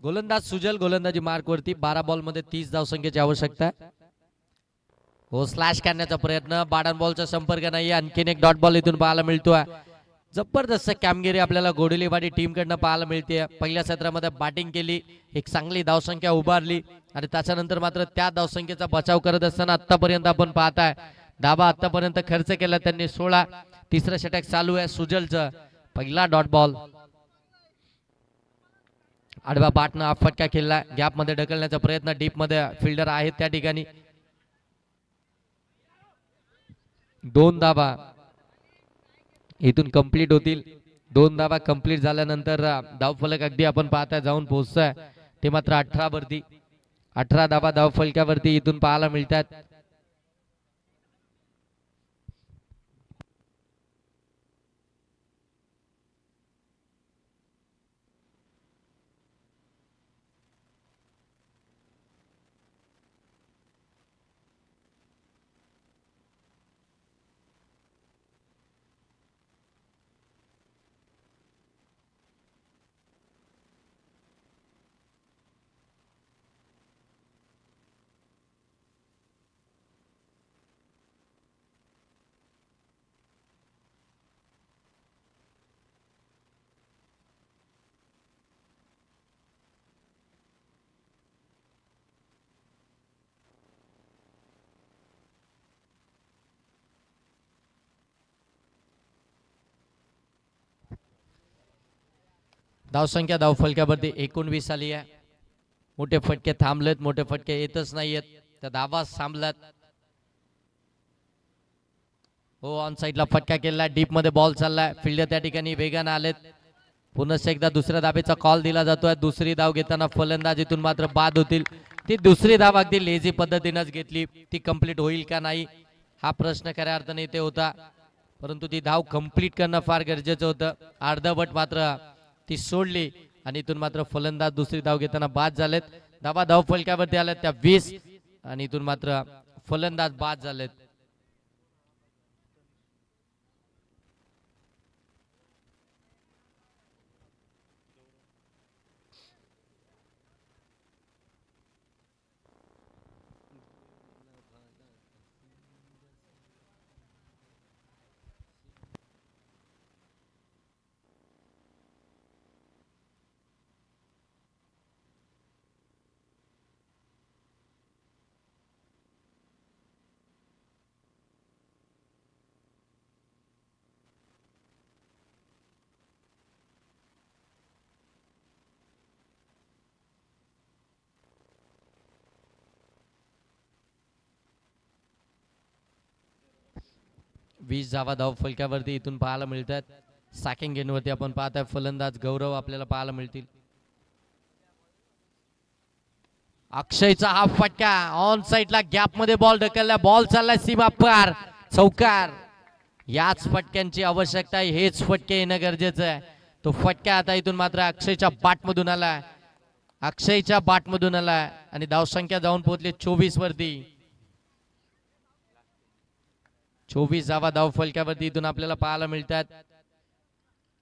Speaker 1: गोलंदाज सुजल गोलंदाजी मार्क वरती 12 बॉल मध्ये 30 धावसंख्येची आवश्यकता आहे. हो स्लॅश करण्याचा प्रयत्न बाडन बॉलचा संपर्क नाही. आणखीन एक डॉट बॉल इथून पाहायला मिळतोय. जबरदस्त कामगिरी आपल्याला गोडुलीवाडी टीम कडनं पाहायला मिळते. पहिल्या सत्रामध्ये बॅटिंग केली, एक चांगली धावसंख्या उभारली आणि त्याच्यानंतर मात्र त्या धावसंख्येचा बचाव करत असताना आतापर्यंत आपण पाहताय धाबा आतापर्यंत खर्च केला त्यांनी 16. तिसरं षटक चालू आहे सुजलचं. पहिला डॉट बॉल आडवा बाटनं हा फटका खेळला. गॅप मध्ये ढकलण्याचा प्रयत्न, डीप मध्ये फिल्डर आहेत त्या ठिकाणी. 2 धाबा इथून कंप्लीट होतील. 2 धाबा कंप्लीट झाल्यानंतर धावफलक अगदी आपण पाहताय जाऊन पोहोचतोय ते मात्र 18 वरती. 18 धाबा धावफलकावरती इथून पाहायला मिळतात. धावसंख्या धावफलकावरती 19 आली आहे. मोठे फटके थांबलेत, मोठे फटके येतच नाहीयेत. त्या धावा थांबल्यात. हो ऑन साइडला फटका केला, डीप मध्ये बॉल चाललाय. फिल्डर त्या ठिकाणी वेगाने आलेत. पुन्हा एकदा दुसऱ्या धाबेचा कॉल दिला जातोय. दुसरी धाव घेताना फलंदाजीतून मात्र बाद होतील. ती दुसरी धाव अगदी लेझी पद्धतीनेच घेतली. ती कंप्लीट होईल का नाही हा प्रश्न खऱ्या अर्थाने इथे होता, परंतु ती धाव कंप्लीट करणं फार गरजेचं होतं. अर्धवट मात्र ती सोडली आणि इथून मात्र फलंदाज दुसरी धाव घेताना बाद झालेत. धावा धाव फलकावरती आल्यात त्या 20 आणि इथून मात्र फलंदाज बाद झालेत. वीस धावा धाव फलकावरती इथून पाहायला मिळतात. सॅकिंग गेंदवरती आपण पाहताय फलंदाज गौरव आपल्याला पाहायला मिळतील. अक्षयचा हा फटका ऑन साइडला गॅप मध्ये बॉल ढकलला. बॉल चाललाय सीमा पार, चौकार. याच फटक्यांची आवश्यकता आहे, हेच फटके येणं गरजेचं आहे. तो फटका आता इथून मात्र अक्षयच्या बाटमधून आलाय, अक्षयच्या बाटमधून आलाय आणि धावसंख्या जाऊन पोहोचली 24 वरती. 24 धावा धाव फलकावरती इथून आपल्याला पाहायला मिळतात.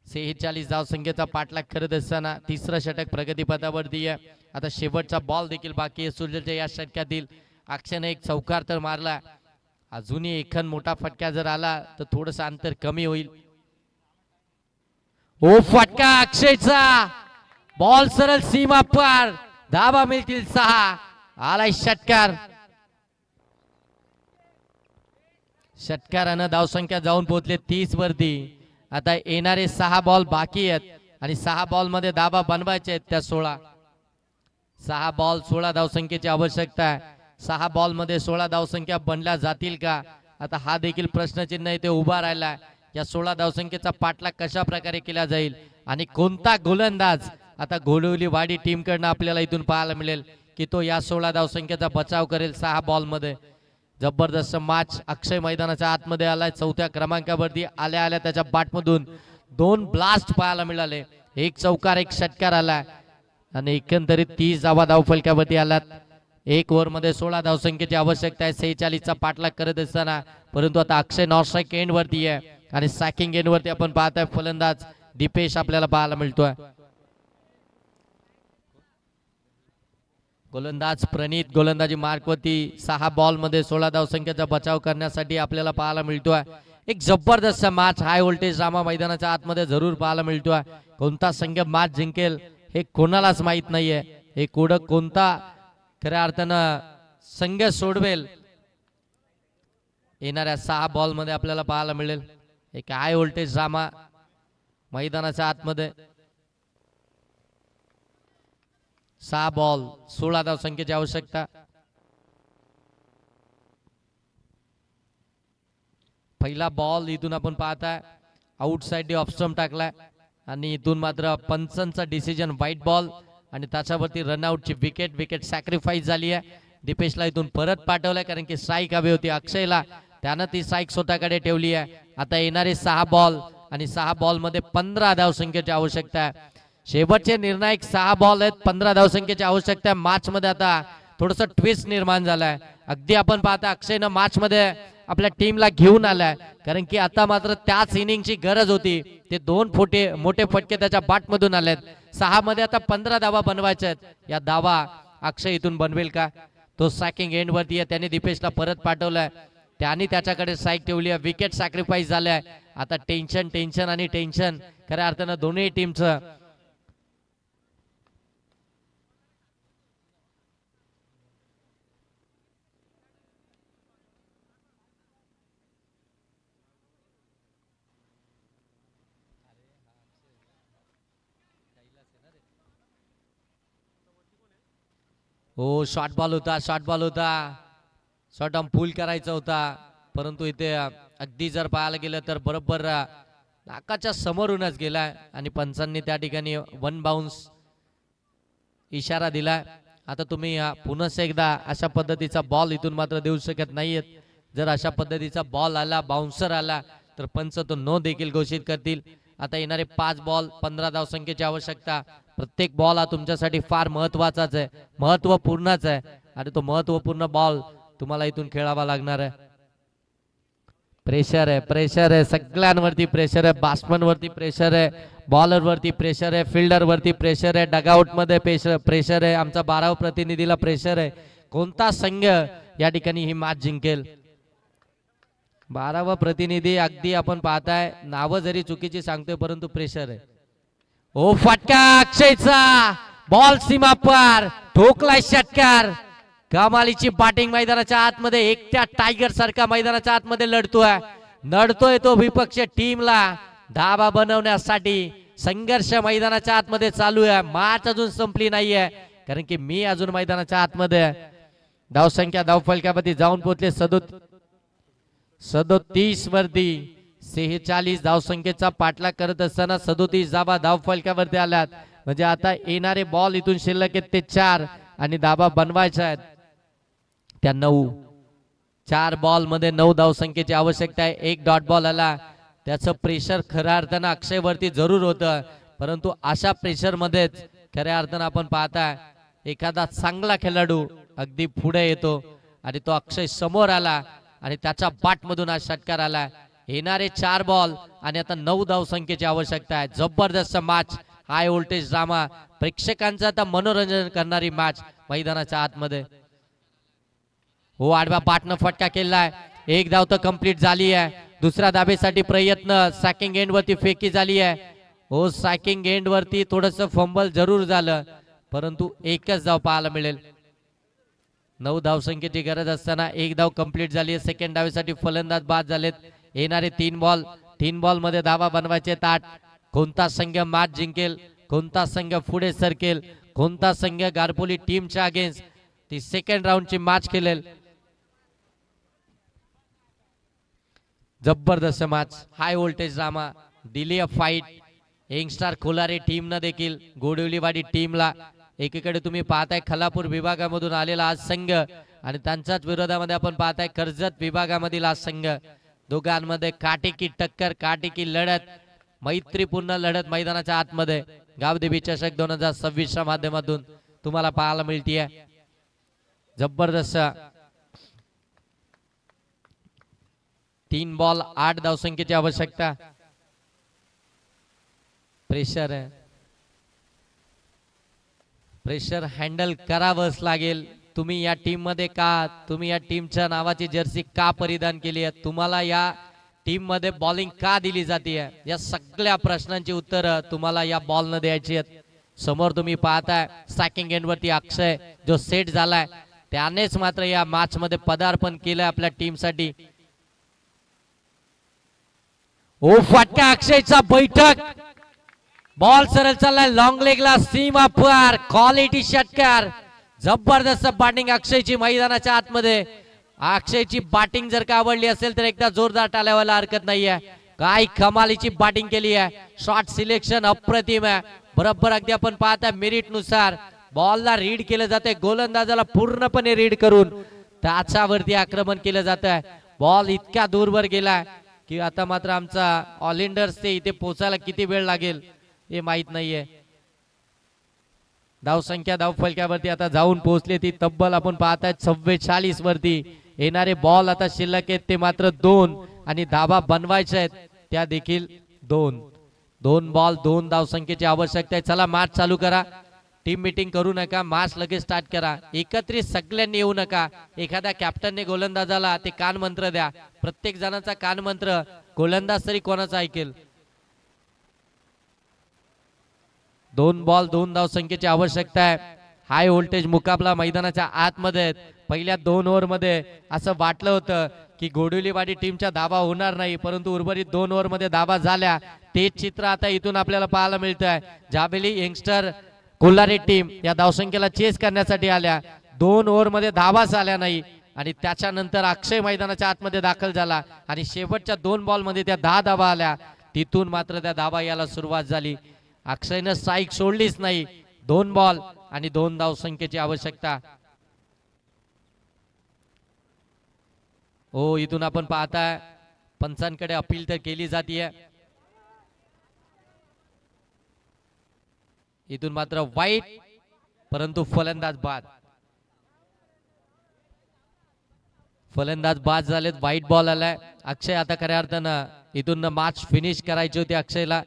Speaker 1: 46 धाव संख्येचा पाठलाग करत असताना तिसरं षटक प्रगतीपथावरती आहे. आता शेवटचा बॉल देखील बाकी आहे सूर्यच्या या षटकातील. अक्षयने एक चौकार तर मारला, अजूनही एखाद मोठा फटका जर आला तर थोडंसं अंतर कमी होईल. ओ फटका अक्षयचा, बॉल सरळ सीमा पार, धावा मिळतील 6. आलाय षटकार. षटकारानं धावसंख्या जाऊन पोहोचले 30 वरती. आता येणारे 6 बॉल बाकी आहेत आणि 6 बॉल मध्ये धावा बनवायचे आहेत त्या 16. 6 बॉल 16 धावसंख्येची आवश्यकता आहे. 6 बॉल मध्ये 16 धावसंख्या बनल्या जातील का, आता हा देखील प्रश्नचिन्ह इथे उभा राहिला. या 16 धावसंख्येचा पाठलाग कशा प्रकारे केला जाईल आणि कोणता गोलंदाज आता गोडवलीवाडी टीम कडनं आपल्याला इथून पाहायला मिळेल की तो या 16 धावसंख्येचा बचाव करेल 6 बॉल मध्ये. जबरदस्त मॅच. अक्षय मैदानाच्या आतमध्ये आलाय. 4थ्या क्रमांकावरती आल्या आल्या त्याच्या बॅटमधून 2 ब्लास्ट पाहायला मिळाले. एक चौकार, एक षटकार आलाय आणि एकंदरीत 30 धावा धाव फलकावरती आलात. 1 ओव्हर मध्ये 16 धावसंख्येची आवश्यकता आहे. 46 चा पाठलाग करत असताना, परंतु आता अक्षय नॉट स्ट्राईक एंड वरती आहे आणि सॅकिंग एंड वरती आपण पाहताय फलंदाज दीपेश आपल्याला पाहायला मिळतोय. गोलंदाज प्रणित गोलंदाजी मार्कवरती 6 बॉल मध्ये 16 धावसंख्येचा बचाव करण्यासाठी आपल्याला पाहायला मिळतोय. एक जबरदस्त मॅच हाय व्होल्टेज ड्रामा मैदानाच्या आतमध्ये जरूर पाहायला मिळतोय. कोणता संघ मॅच जिंकेल हे कोणालाच माहित नाहीये. हे कोणता खऱ्या अर्थानं संघ सोडवेल येणाऱ्या 6 बॉल मध्ये आपल्याला पाहायला मिळेल. एक हाय व्होल्टेज ड्रामा मैदानाच्या आतमध्ये 6 बॉल 16 धावसंख्येची आवश्यकता. पहिला बॉल इथून आपण पाहताय आउटसाइड ऑफ स्टंप टाकलाय आणि इथून मात्र पंचांचा डिसिजन व्हाईट बॉल आणि त्याच्यावरती रनआउटची विकेट सॅक्रिफाईस झाली आहे. दीपेशला इथून परत पाठवलंय कारण की स्ट्राईक हवी होती अक्षयला, त्यानं ती स्ट्राईक स्वतःकडे ठेवली आहे. आता येणारे 6 बॉल आणि 6 बॉल मध्ये 15 धावसंख्येची आवश्यकता आहे. शेवटचे निर्णायक 6 बॉल आहेत, 15 धावसंख्येची आवश्यकता आहे. मॅच मध्ये आता थोडस ट्विस्ट निर्माण झालाय. अगदी आपण पाहता अक्षयनं मॅच मध्ये आपल्या टीमला घेऊन आलाय कारण की आता मात्र त्याच इनिंगची गरज होती. ते 2 मोठे फटके त्याच्या बॅट मधून आलेत. 6 मध्ये आता 15 धावा बनवायच्या आहेत. या धावा अक्षय इथून बनवेल का? तो सॅकिंग एंड वरती आहे, त्याने दीपेशला परत पाठवलाय, त्याने त्याच्याकडे स्ट्राईक ठेवली आहे. विकेट सॅक्रिफाईस झालाय. आता टेन्शन आणि टेन्शन खऱ्या अर्थानं दोन्ही टीमचं. हो शॉर्ट बॉल होता शॉर्ट आर्म पुल करायचा होता, परंतु इथे अगदी जर पाहायला गेलं तर बरोबर नाकाच्या समोरूनच गेलाय आणि पंचांनी त्या ठिकाणी 1 बाउन्स इशारा दिलाय. आता तुम्ही पुन्हा एकदा अशा पद्धतीचा बॉल इथून मात्र देऊ शकत नाहीयेत. जर अशा पद्धतीचा बॉल आला, बाउन्सर आला तर पंच तो नो देखील घोषित करतील. आता येणारे 5 बॉल 15 धावसंख्येची आवश्यकता. प्रत्येक बॉल हा तुमच्यासाठी फार महत्वाचाच आहे, महत्वपूर्णच आहे आणि तो महत्वपूर्ण बॉल तुम्हाला इथून खेळावा लागणार आहे. प्रेशर आहे सगळ्यांवरती प्रेशर आहे. बॅट्समन वरती प्रेशर आहे, बॉलर वरती प्रेशर आहे, फिल्डर वरती प्रेशर आहे, डगआउट मध्ये प्रेशर आहे, आमचा 12वा प्रतिनिधीला प्रेशर आहे. कोणता संघ या ठिकाणी ही मॅच जिंकेल? 12वा प्रतिनिधी अगदी आपण पाहताय नाव जरी चुकीची सांगतोय परंतु प्रेशर आहे. ओ फटका अक्षयचा, बॉल सीमा पार, ठोकलाय षटकार. कमालीची बॅटिंग मैदानाच्या आतमध्ये एकट्या टायगर सारखा मैदानाच्या आतमध्ये नडतोय तो विपक्ष टीमला धाबा बनवण्यासाठी. संघर्ष मैदानाच्या आतमध्ये चालू आहे. मॅच अजून संपली नाहीये कारण की मी अजून मैदानाच्या आतमध्ये. धावसंख्या धावफलकावरती जाऊन पोहोचले 37 वरती. 46 धावसंख्येचा पाठलाग करत असताना 37 धावा धावफलकावरती आल्यात. म्हणजे आता येणारे बॉल इथून शिल्लक आहेत ते 4 आणि धावा बनवायच्या आहेत त्या 9. 4 बॉल मध्ये 9 धावसंख्येची आवश्यकता आहे. 1 डॉट बॉल आला, त्याचं प्रेशर खऱ्या अर्थानं अक्षयवरती जरूर होतं, परंतु अशा प्रेशर मध्येच खऱ्या अर्थानं आपण पाहताय एखादा चांगला खेळाडू अगदी पुढे येतो आणि तो अक्षय समोर आला आणि त्याच्या बॅट मधून हा षटकार आला. येणारे 4 बॉल आणि आता 9 धावसंख्येची आवश्यकता आहे. जबरदस्त मॅच, हाय व्होल्टेज ड्रामा, प्रेक्षकांचं आता मनोरंजन करणारी मॅच मैदानाच्या आतमध्ये. हो आडव्या बॅटनं फटका केलाय. 1 धाव तर कंप्लीट झाली आहे. दुसऱ्या धाबेसाठी प्रयत्न, सॅकिंग एंड वरती फेकी झाली आहे. हो सॅकिंग एंड वरती थोडस फंबल जरूर झालं, परंतु 1च धाव पाहायला मिळेल. 9 धावसंख्येची गरज असताना 1 धाव कंप्लीट झाली आहे. सेकंड धावेसाठी फलंदाज बाद झालेत. येणारे 3 बॉल मध्ये धावा बनवायचे ताट. कोणता संघ मॅच जिंकेल, कोणता संघ पुढे सरकेल, कोणता संघ गारपोली टीमच्या अगेन्स्ट ती सेकंड राऊंडची मॅच खेळेल. जबरदस्त मॅच, हाय व्होल्टेज ड्रामा, दिली अ फाईट. यंगस्टार खोलारे टीमनं देखील गोडवलीवाडी टीमला, एकीकडे तुम्ही पाहताय खलापूर विभागामधून आलेला आज संघ आणि त्यांच्याच विरोधामध्ये आपण पाहताय कर्जत विभागामधील आज संघ. दोघांमध्ये काटेकी टक्कर, काटेकी लढत, मैत्रीपूर्ण लढत मैदानाच्या आतमध्ये गावदेवी चषक 2026च्या माध्यमातून तुम्हाला पाहायला मिळतीये. जबरदस्त 3 बॉल 8 धावसंख्येची आवश्यकता. प्रेशर प्रेशर हँडल करावंच लागेल. तुम्ही या टीम मध्ये का, तुम्ही या टीमच्या नावाची जर्सी का परिधान केली आहे, तुम्हाला या टीम मध्ये बॉलिंग का दिली जाते, या सगळ्या प्रश्नांची उत्तर तुम्हाला या बॉल न द्यायची आहेत. समोर तुम्ही पाहताय स्ट्रायकिंग एंड वरती अक्षय जो सेट झालाय, त्यानेच मात्र या मॅच मध्ये पदार्पण केलंय आपल्या टीम साठी. ओ फटका अक्षयचा बैठक, बॉल सरळ चाललाय लॉंग लेगला, सीमा पार, क्वालिटी षटकार, जबरदस्त बॅटिंग अक्षयची मैदानाच्या आतमध्ये. अक्षयची बॅटिंग जर का आवडली असेल तर एकदा जोरदार टाळ्या व्हायला हरकत नाहीये. काय कमालीची बॅटिंग केली आहे, शॉट सिलेक्शन अप्रतिम आहे. बरोबर अगदी आपण पाहता मेरिट नुसार बॉलला रीड केलं जातंय, गोलंदाजाला पूर्णपणे रीड करून त्याच्यावरती आक्रमण केलं जात आहे. बॉल इतक्या दूरवर गेलाय की आता मात्र आमचा ऑलिंडर्स ते इथे पोहोचायला किती वेळ लागेल हे माहित नाहीये. धावसंख्या धावफलक्यावरती आता जाऊन पोहोचली ती तब्बल आपण पाहताय 44 वरती. येणारे बॉल आता शिल्लक आहेत ते मात्र 2 आणि धावा बनवायच्या आहेत त्या देखील 2. 2 बॉल 2 धावसंख्येची आवश्यकता आहे. चला मॅच चालू करा, टीम मीटिंग करू नका, मॅच लगेच स्टार्ट करा. एकत्रित सगळ्यांनी येऊ नका. एखाद्या कॅप्टनने गोलंदाजाला ते कान मंत्र द्या, प्रत्येक जणांचा कान मंत्र गोलंदाज तरी कोणाचा ऐकेल. 2 बॉल 2 धावसंख्येची आवश्यकता आहे. हाय व्होल्टेज मुकाबला मैदानाच्या आतमध्ये. पहिल्या 2 ओव्हर मध्ये असं वाटलं होतं की घोडुलीवाडी टीमच्या धावा होणार नाही, परंतु उर्वरित 2 ओव्हर मध्ये धावा झाल्या. तेच चित्र आता इथून आपल्याला पाहायला मिळत आहे. ज्यावेळी यंगस्टर कोल्हारी टीम या धावसंख्येला चेस करण्यासाठी आल्या, 2 ओव्हर मध्ये धावाच आल्या नाही आणि त्याच्यानंतर अक्षय मैदानाच्या आतमध्ये दाखल झाला आणि शेवटच्या 2 बॉल मध्ये त्या 10 धावा आल्या. तिथून मात्र त्या धावा यायला सुरुवात झाली. अक्षयनं स्ट्राईक सोडलीच नाही. 2 बॉल आणि 2 धावसंख्येची आवश्यकता. हो, इथून आपण पाहताय पंचांकडे अपील तर केली जाते. इथून मात्र वाईट, परंतु फलंदाज बाद. फलंदाज बाद झालेत, वाईट बॉल आलाय. अक्षय आता खऱ्या अर्थानं इथून मॅच फिनिश करायची होती अक्षयला,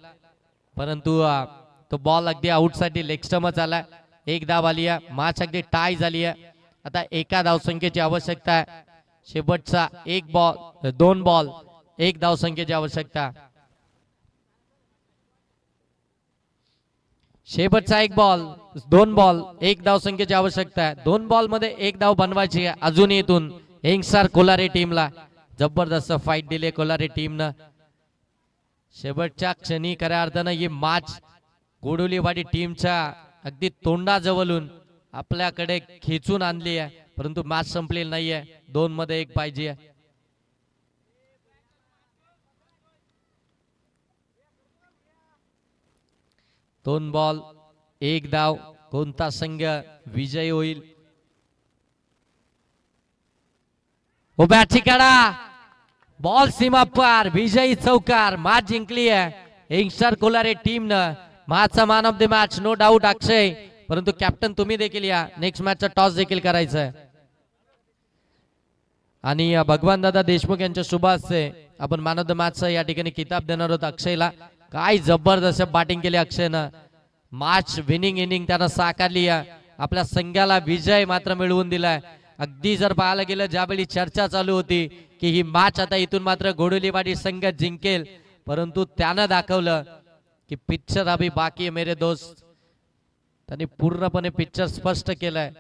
Speaker 1: परंतु तो बॉल अगदी आउट साठी लेग स्टंपच आलाय. 1 धाव आली आहे, मॅच अगदी टाय झाली आहे. आता एका धावसंख्येची आवश्यकता आहे. शेवटचा 2 बॉल 1 धावसंख्येची आवश्यकता. शेवटचा 1 बॉल 2 बॉल 1 धावसंख्येची आवश्यकता आहे. 2 बॉल मध्ये 1 धाव बनवायची आहे. अजून इथून यंगस्टर कोल्हारी टीमला जबरदस्त फाईट दिली कोल्हारी टीमनं. शेवटच्या क्षणी खऱ्या अर्थानं ही मॅच घोडुलीवाडी टीमच्या अगदी तोंडाजवळून आपल्याकडे खेचून आणली आहे, परंतु मॅच संपलेली नाहीये. 2 मध्ये 1 पाहिजे. दोन बॉल 1 धाव, कोणता संघ विजयी होईल. उभ्या ठिकाणा बॉल सीमा पार, विजयी चौकार. मॅच जिंकली आहे यंगस्टर कोल्हारी टीमनं. मॅचचा man of the match no doubt Akshay, परंतु कॅप्टन तुम्ही देखील या. नेक्स्ट मॅचचा टॉस देखील करायचा आहे आणि भगवान दादा देशमुख यांच्या शुभ हस्ते आपण मॅन ऑफ द मॅचचा या ठिकाणी किताब देणार आहोत अक्षयला. काय जबरदस्त बॅटिंग केली अक्षयनं. मॅच विनिंग इनिंग त्यानं साकारली आहे. आपल्या संघाला विजय मात्र मिळवून दिलाय. अगदी जर पाहायला गेलं ज्यावेळी चर्चा चालू होती की ही मॅच आता इथून मात्र घोडुलीवाडी संघ जिंकेल, परंतु त्यानं दाखवलं की पिक्चर अभी बाकी है मेरे दोस्त. त्यांनी पूर्णपणे पिक्चर स्पष्ट केलाय.